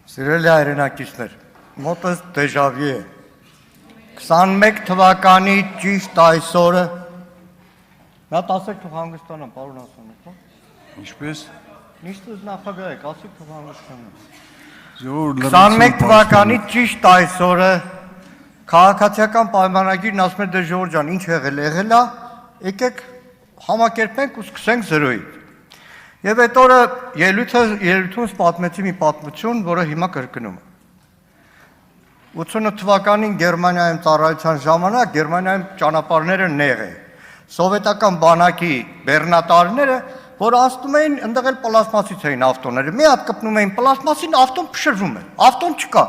Սիրելի հայրենակիցներ, մոտս դեժավյու է։ 21 թվականի ճիշտ այսօրը, նա տասեք թող հանգստանամ, պարոն Ասանով, Ինչպես։ Ինչպես նախագահ եք, ասեք թող հանգստանամ։ 21 թվականի ճիշտ այսօրը քաղաքացիական պայմանագիրն ասում է դե Ժողովուրդ ջան, ինչ եղել է, եկեք համակերպենք ու սկսենք 0-ից։ Եվ այդ օրը ելույթումս պատմեցի մի պատմություն, որը հիմա կրկնում եմ։ 88 թվականին Գերմանիայում ծառայության ժամանակ Գերմանիայում ճանապարհները նեղ է։ Սովետական բանակի բեռնատարները, որ ասում էին, ընդեղ էլ պլաստմասից էին ավտոները։ Մի հատ կպնում էին պլաստմասին, ավտոն փշրվում է։ Ավտոն չկա։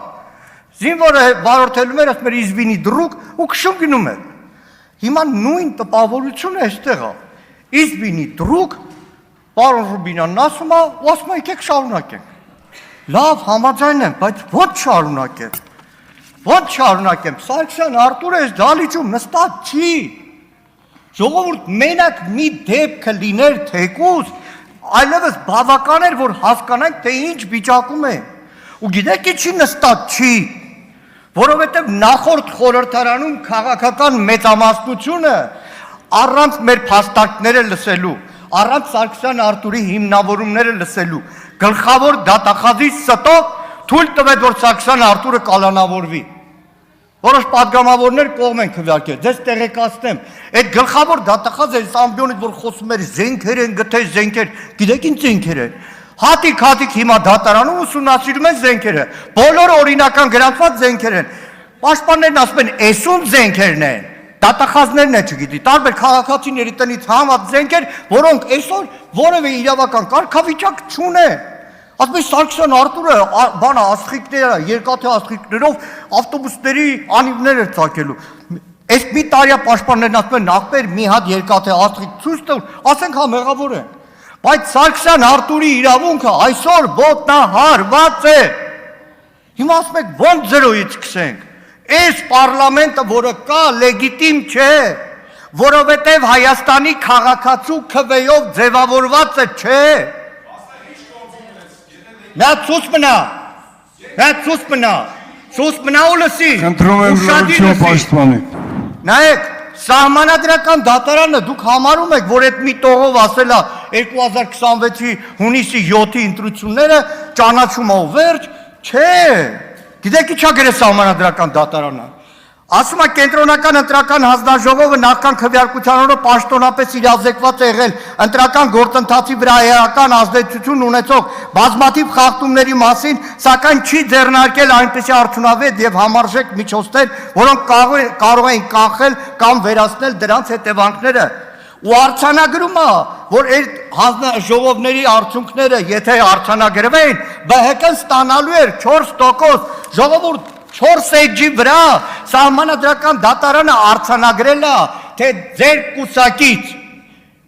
Զինվորը վարորդելում էր, ասում էր իզվինի դրուկ ու քշում գնում էր։ Հիմա նույն տպավորությունը այստեղ է։ Իզվինի դրուկ Պարոն Ռուբինյանն ասում է, ու ասում է եկեք շարունակենք։ Լավ, համաձայն եմ, բայց ո՞նց շարունակեմ։ Ո՞նց շարունակեմ։ Սարգսյան Արտուրը այս դալիճում նստած չի։ Ժողովուրդ մենակ մի դեպքը լիներ թեկուզ, այլևս բավական էր, որ հասկանանք, թե ինչ վիճակում է։ Ու գիտեք ինչի նստած չի, որովհետև նախորդ խորհրդարանում քաղաքական մեծամասնությունը առանց մեր փաստարկները լսելու, առանց Սարգսյան Արտուրի հիմնավորումները լսելու, գլխավոր դատախազի ստով թույլ տվեց, որ Սարգսյան Արտուրը կալանավորվի։ Որոշ պատգամավորներ կողմ են քվեարկել, ձեզ տեղեկացնեմ, այդ գլխավոր դատախազը այս ամբիոնից, որ խոսում էր զենքեր են գտել, զենքեր, գիտեք ինչ զենքեր են։ Հատիկ հիմա դատարանում ուսումնասիրում են զենքերը, բոլոր օրինական գրանցված զենքեր են։ Պաշտպաններն ասում են, էսում զենքերն են, դատախազներն է չգիտի, տարբեր քաղաքացիների տնից համած զենքեր, որոնք այսօր որևէ իրավական կարգավիճակ չունեն։ Ասում է Սարգսյան Արտուրը բանա աստղիկները, երկաթե աստղիկներով ավտոբուսների անիվներ էր ծակելու։ Այս մի տարիա պաշտպաններն ասում են նախբեր մի հատ երկաթե աստղիկ ցույց տուր, ասենք հա մեղավոր են։ Բայց Սարգսյան Արտուրի իրավունքը այսօր ոտնահարված է։ Հիմա ասում եք ո՞նց 0-ից սկսենք։ Այս պարլամենտը, որը կա, լեգիտիմ չէ, որովհետև Հայաստանի քաղաքացու քվեով ձևավորված է, չէ։ Նա ցույց մնա ու լսի։ Խնդրում եմ լրություն պաշտպանեք։ Նայեք, սահմանադրական դատարանը դուք համարում եք, որ այդ մի տողով ասել է 2026-ի հունիսի 7-ի ընտրությունները ճանաչում է ու վերջ, չէ։ Գիտեք ինչա գրել սահմանադրական դատարանը։ Ասում է կենտրոնական ընտրական հանձնաժողովը նախքան քվեարկության օրը պաշտոնապես իրազեկված է եղել ընտրական գործընթացի վրա էական ազդեցություն ունեցող բազմաթիվ խախտումների մասին, սակայն չի ձեռնարկել այնպիսի արդյունավետ եւ համարժեք միջոցներ, որոնք կարող են կանխել կամ վերացնել դրանց հետևանքները։ Ու արձանագրում է, որ այդ հանձնաժողովների արդյունքները, եթե արձանագրվեն, ԲՀԿ-ն ստանալու էր 4%, ժողովուրդ 4 էջի վրա սահմանադրական դատարանը արձանագրել է, թե ձեր կուսակից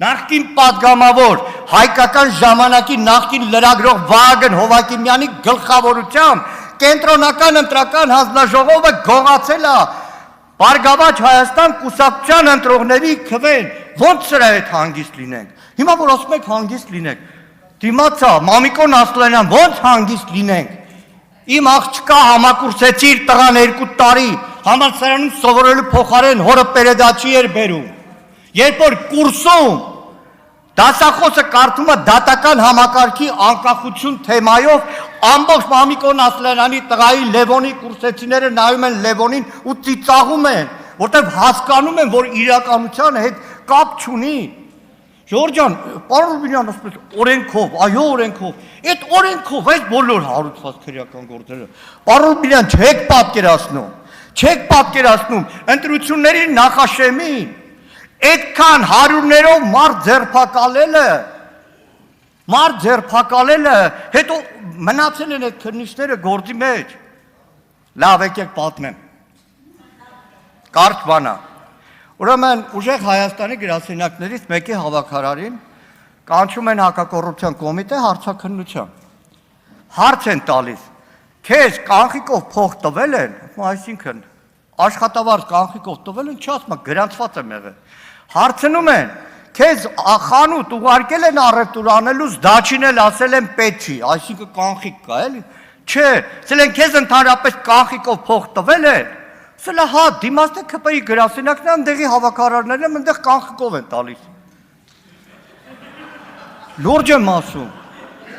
նախկին պատգամավոր հայկական ժամանակի նախկին լրագրող Վահագն Հովակիմյանի գլխավորությամբ կենտրոնական ընտրական հանձնաժողովը գողացել է Բարգավաճ Հայաստան կուսակցության ընտրողների քվեն, ո՞նց սրա հետ հանգիստ լինենք։ Հիմա որ ասում եք հանգիստ լինենք, դիմացա Մամիկոն Ասլանյան, ո՞նց հանգիստ լինենք։ Իմ աղջկա համակուրսեցի իր տղան 2 տարի, համալսարանում սովորելու փոխարեն հորը պերեդաչի էր բերում։ Երբ որ կուրսում դասախոսը կարդում է դատական համակարգի անկախություն թեմայով, ամբողջ Մամիկոն Ասլանյանի տղայի Լևոնի կուրսեցիները նայում են Լևոնին ու ծիծաղում են, որտեղ հասկանում են, որ իրականության հետ կապ չունի։ Ժողովուրդ ջան, պարոն Ռուբինյան ասում է օրենքով, այո օրենքով, այդ օրենքով այս բոլոր հարուցված քրեական գործերը, պարոն Ռուբինյան չեք պատկերացնում, ընտրությունների նախաշեմին, այդքան հարյուրներով մարդ ձերբակալելը, հետո մնացել են այդ քրնիչները գործի մեջ։ Լավ, եկեք պատմեմ։ Կարճ բան է։ Ուրեմն ուժեղ Հայաստանի գրասենյակներից մեկի հավաքարարին կանչում են հակակոռուպցիոն կոմիտե հարցաքննության։ Հարց են տալիս. քեզ կանխիկով փող տվել են, այսինքն աշխատավարձ կանխիկով տվել են, չասում է գրանցված եմ եղել։ Հարցնում են, քեզ խանութ ուղարկել են առևտուր անելուց, դաչին էլ ասել են պետք չի, այսինքն կանխիկ կա, էլի։ Չէ, սելեն քեզ ընդհանրապես կանխիկով փող տվել է։ Սելա հա, դիմացը ԿՊ-ի գրասենյակն է, այնտեղի հավաքարարներն են, այնտեղ կանխիկով են տալիս։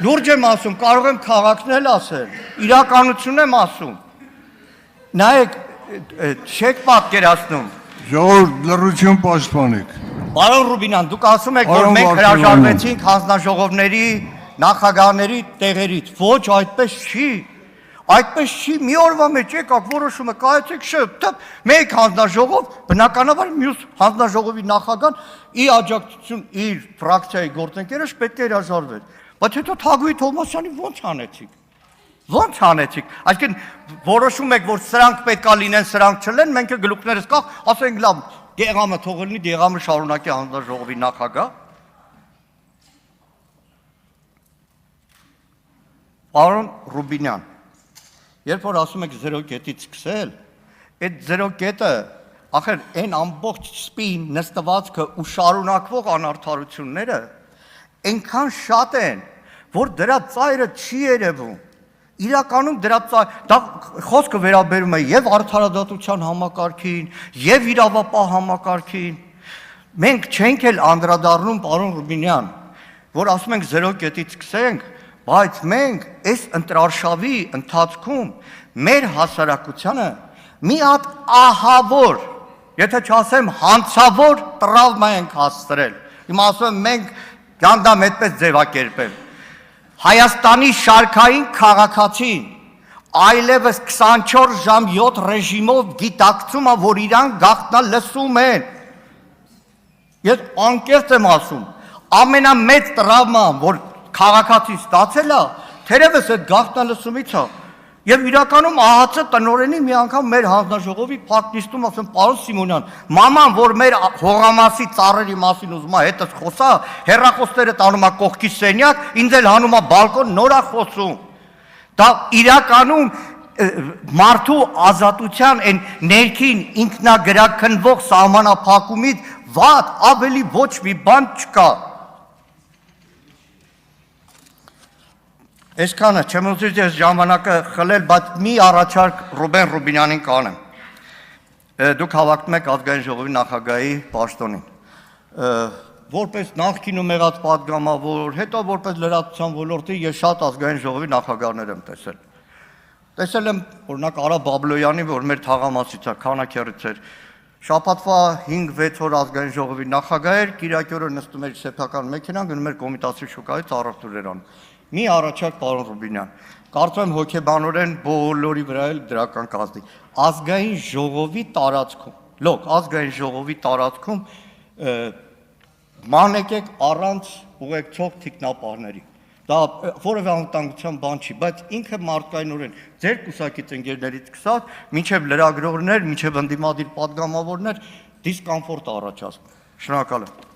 Լուրջ եմ ասում, կարող եմ քաղաքն էլ ասել, իրականություն եմ ասում։ Նայեք, չեք պատկերացնում։ Ժողովուրդ, լռություն պաշտպանեք։ Պարոն Ռուբինյան, դուք ասում եք, որ մենք հրաժարվեցինք հանձնաժողովների, նախագահների տեղերից։ Ոչ, այդպես չի։ Այդպես չի, մի օրվա մեջ եկաք որոշումը կայացեք շփ, մեկ հանձնաժողով, բնականաբար մյուս հանձնաժողովի նախագահան ի աջակցություն իր ֆրակցիայի գործընկերը պետք է հրաժարվեր։ Բայց հետո Թագուհի Թովմասյանի ո՞նց անեցիք։ Այսինքն որոշում եք, որ սրանք պետքա լինեն, սրանք չլեն, մենք գլուխներս կախ, ասենք լավ, Դեղամը թող լինի, Դեղամը շարունակի հանձնաժողովի նախագահ։ Պարոն Ռուբինյան, երբ որ ասում եք 0 կետից սկսել, այդ 0 կետը, ախր այն ամբողջ սպին նստվածքը ու շարունակվող անարդարությունները այնքան շատ են, որ դրա ծայրը չի երևում։ Իրականում դրա դա խոսքը վերաբերում է եւ արդարադատության համակարգին, եւ իրավապահ համակարգին։ Մենք չենք էլ անդրադառնում, պարոն Ռուբինյան, որ ասում ենք 0 կետից սկսենք, բայց մենք այս ընտրարշավի ընթացքում մեր հասարակությանը մի հատ ահավոր, եթե չասեմ հանցավոր տրավմա ենք հասցրել։ Հիմա ասում եմ մենք գանդամ այդպես ձևակերպել։ Հայաստանի շարքային քաղաքացին այլևս 24 ժամ 7 ռեժիմով գիտակցում է, որ իրան գաղտնա լսում են։ Ես անկեղծ եմ ասում, ամենամեծ տրավման, որ քաղաքացին ստացել է, թերևս այդ գաղտնալսումից է։ Եվ իրականում ԱՀՑ տնօրենի մի անգամ մեր հանձնաժողովի փակնիստում ասում, պարոն Սիմոնյան, մաման, որ մեր հողամասի ծառերի մասին ուզում է հետս խոսա, հեռախոսները տանում է կողքի սենյակ, ինձ էլ հանում է բալկոն, նոր է խոսում։ Դա իրականում մարդու ազատության այն ներքին ինքնագրաքննվող սահմանափակումից վատ ավելի ոչ մի բան չկա։ Այսքանը չեմ ուզում ես ժամանակը խլել, բայց մի առաջարկ Ռուբեն Ռուբինյանին կանեմ։ Դուք հավակնում եք ազգային ժողովի նախագահի պաշտոնին։ Որպես նախկինում եղած պատգամավոր, հետո որպես լրատվության ոլորտի ես շատ ազգային ժողովի նախագահներ եմ տեսել։ Տեսել եմ օրինակ Արա Բաբլոյանի, որ մեր թաղամասից է, քանակերից էր։ Շաբաթվա 5-6 օր ազգային ժողովի նախագահ էր, կիրակի օրը նստում էր սեփական մեքենան, գնում էր Կոմիտասի շուկայից առևտուրեր անում։ Մի առաջարկ պարոն Ռուբինյան, կարծում եմ հոգեբանորեն բոլորի վրա էլ դրական կազմի։ Ազգային ժողովի տարածքում, ազգային ժողովի տարածքում մանեկեք առանց ուղեկցող թիկնապահների։ Դա որևէ անվտանգության բան չի, բայց ինքը մարդկայնորեն ձեր կուսակից ընկերներից սկսած, մինչև լրագրողներ, մինչև ընդդիմադիր պատգամավորներ դիսկոմֆորտ առաջացնում։ Շնորհակալ եմ։